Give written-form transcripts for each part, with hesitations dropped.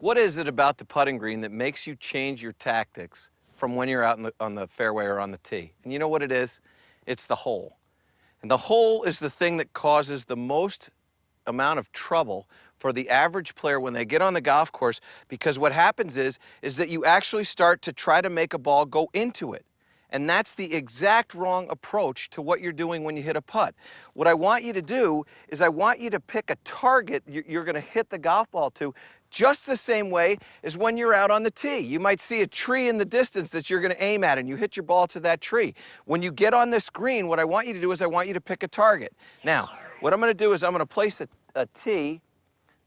What is it about the putting green that makes you change your tactics from when you're out on the fairway or on the tee? And you know what it is? It's the hole. And the hole is the thing that causes the most amount of trouble for the average player when they get on the golf course, because what happens is that you actually start to try to make a ball go into it. And that's the exact wrong approach to what you're doing when you hit a putt. What I want you to do is I want you to pick a target you're going to hit the golf ball to, just the same way as when you're out on the tee. You might see a tree in the distance that you're going to aim at, and you hit your ball to that tree. When you get on this green, what I want you to do is I want you to pick a target. Now, what I'm going to do is I'm going to place a tee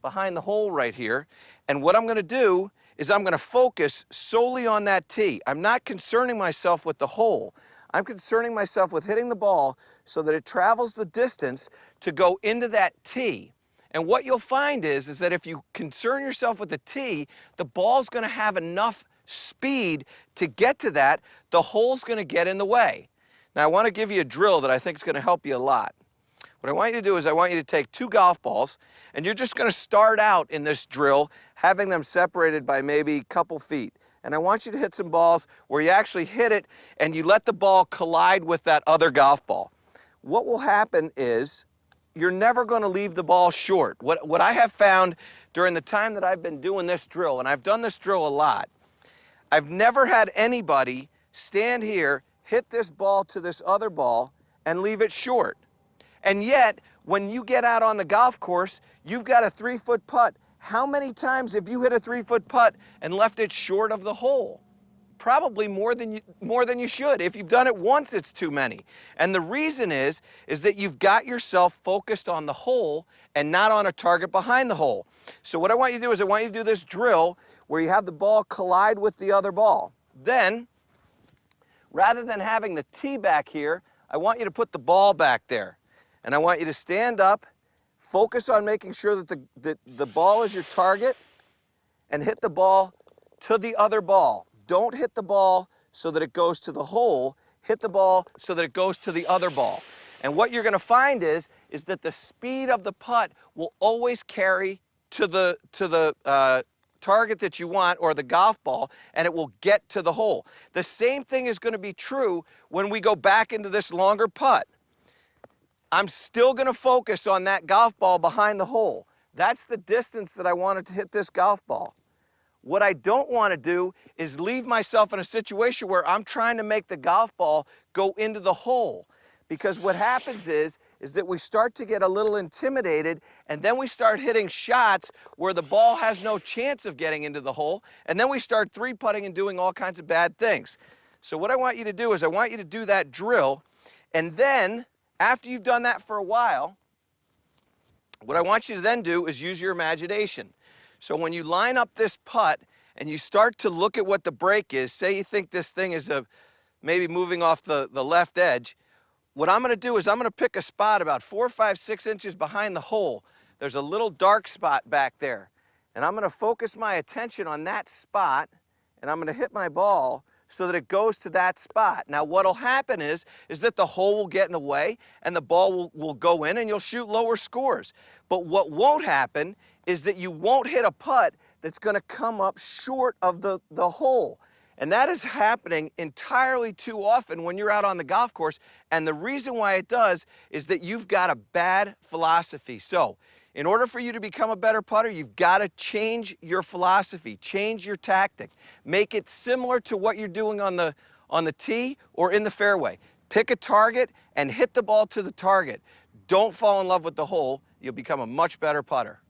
behind the hole right here, and what I'm going to do is I'm going to focus solely on that tee. I'm not concerning myself with the hole. I'm concerning myself with hitting the ball so that it travels the distance to go into that tee. And what you'll find is that if you concern yourself with the tee, the ball's going to have enough speed to get to that. The hole's going to get in the way. Now, I want to give you a drill that I think is going to help you a lot. What I want you to do is I want you to take 2 golf balls, and you're just going to start out in this drill having them separated by maybe a couple feet. And I want you to hit some balls where you actually hit it and you let the ball collide with that other golf ball. What will happen is you're never going to leave the ball short. What I have found during the time that I've been doing this drill, and I've done this drill a lot, I've never had anybody stand here, hit this ball to this other ball, and leave it short. And yet, when you get out on the golf course, you've got a 3-foot putt. How many times have you hit a 3-foot putt and left it short of the hole? Probably more than you should. If you've done it once, it's too many. And the reason is that you've got yourself focused on the hole and not on a target behind the hole. So what I want you to do is I want you to do this drill where you have the ball collide with the other ball. Then, rather than having the tee back here, I want you to put the ball back there. And I want you to stand up, focus on making sure that the ball is your target, and hit the ball to the other ball. Don't hit the ball so that it goes to the hole. Hit the ball so that it goes to the other ball. And what you're going to find is that the speed of the putt will always carry to the target that you want, or the golf ball, and it will get to the hole. The same thing is going to be true when we go back into this longer putt. I'm still going to focus on that golf ball behind the hole. That's the distance that I wanted to hit this golf ball. What I don't want to do is leave myself in a situation where I'm trying to make the golf ball go into the hole. Because what happens is that we start to get a little intimidated, and then we start hitting shots where the ball has no chance of getting into the hole, and then we start 3-putting and doing all kinds of bad things. So what I want you to do is I want you to do that drill, and then after you've done that for a while, what I want you to then do is use your imagination. So when you line up this putt and you start to look at what the break is, say you think this thing is maybe moving off the left edge, what I'm going to do is I'm going to pick a spot about 4, 5, 6 inches behind the hole. There's a little dark spot back there. And I'm going to focus my attention on that spot, and I'm going to hit my ball so that it goes to that spot. Now, what'll happen is that the hole will get in the way and the ball will go in and you'll shoot lower scores. But what won't happen is that you won't hit a putt that's gonna come up short of the hole. And that is happening entirely too often when you're out on the golf course. And the reason why it does is that you've got a bad philosophy. So, in order for you to become a better putter, you've got to change your philosophy, change your tactic. Make it similar to what you're doing on the tee or in the fairway. Pick a target and hit the ball to the target. Don't fall in love with the hole. You'll become a much better putter.